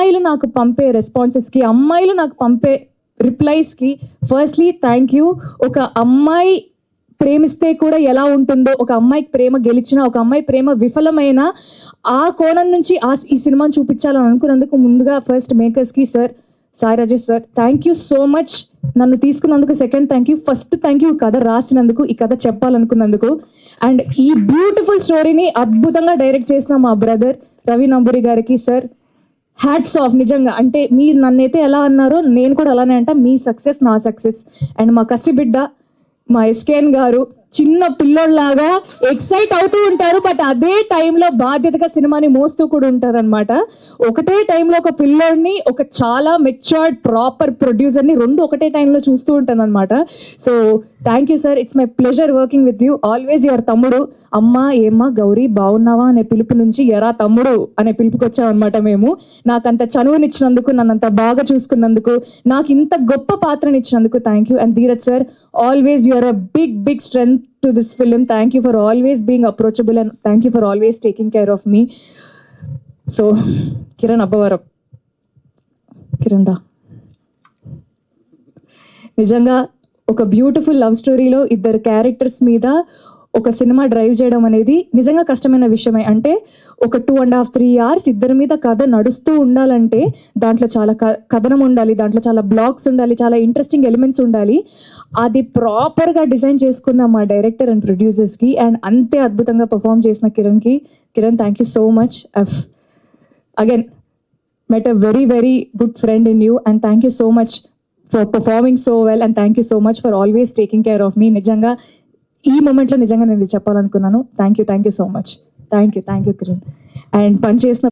అమ్మాయిలు నాకు పంపే రెస్పాన్సెస్కి, అమ్మాయిలు నాకు పంపే రిప్లైస్కి ఫస్ట్లీ థ్యాంక్ యూ. ఒక అమ్మాయి ప్రేమిస్తే కూడా ఎలా ఉంటుందో, ఒక అమ్మాయికి ప్రేమ గెలిచిన, ఒక అమ్మాయి ప్రేమ విఫలమైన ఆ కోణం నుంచి ఈ సినిమాని చూపించాలని అనుకున్నందుకు ముందుగా ఫస్ట్ మేకర్స్కి sir, Sai Rajesh sir, thank you so much. నన్ను తీసుకున్నందుకు second thank you, first thank you ఈ కథ రాసినందుకు, ఈ కథ చెప్పాలనుకున్నందుకు. అండ్ ఈ బ్యూటిఫుల్ స్టోరీని అద్భుతంగా డైరెక్ట్ చేసిన మా బ్రదర్ రవి నంబూరి గారికి సార్, హ్యాట్స్ ఆఫ్. నిజంగా అంటే మీరు నన్నైతే ఎలా అన్నారో నేను కూడా అలానే అంట. మీ సక్సెస్ నా సక్సెస్. అండ్ మా కసిబిడ్డ మా ఎస్కేఎన్ గారు చిన్న పిల్లోళ్ళలాగా ఎక్సైట్ అవుతూ ఉంటారు, బట్ అదే టైంలో బాధ్యతగా సినిమాని మోస్తూ కూడా ఉంటారు అనమాట. ఒకటే టైంలో ఒక పిల్లోడిని, ఒక చాలా మెచ్యూర్డ్ ప్రాపర్ ప్రొడ్యూసర్ని రెండు ఒకటే టైంలో చూస్తూ ఉంటాను అనమాట. So thank you sir, it's my pleasure working with you. Always your తమ్ముడు. అమ్మా ఏమ్మా గౌరీ బాగున్నావా అనే పిలుపు నుంచి ఎరా తమ్ముడు అనే పిలుపుకి వచ్చామన్నమాట మేము. నాకంత చనువునిచ్చినందుకు, నన్నంత బాగా చూసుకున్నందుకు, నాకు ఇంత గొప్ప పాత్రనిచ్చినందుకు thank you. And Dheeraj sir, always you are a big strength to this film. Thank you for always being approachable and thank you for always taking care of me. So Kiran Abbavaram, Kiran da నిజంగా ఒక beautiful love స్టోరీలో ఇద్దరు characters మీద ఒక cinema drive చేయడం అనేది నిజంగా కష్టమైన విషయమే. అంటే ఒక 2.5-3 hours ఇద్దరి మీద కథ నడుస్తూ ఉండాలంటే దాంట్లో చాలా కథనం ఉండాలి, దాంట్లో చాలా బ్లాక్స్ ఉండాలి, చాలా ఇంట్రెస్టింగ్ ఎలిమెంట్స్ ఉండాలి. అది ప్రాపర్గా డిజైన్ చేసుకున్న మా డైరెక్టర్ అండ్ ప్రొడ్యూసర్స్కి, అండ్ అంతే అద్భుతంగా పర్ఫామ్ చేసిన కిరణ్కి, Kiran thank you so much. I've again met a very good friend in you and thank you so much for performing so well and thank you so much for always taking care of me. నిజంగా ఈ మూమెంట్లో నిజంగా నేను చెప్పాలనుకున్నాను. Thank you so much. Thank you Kiran. And పనిచేసిన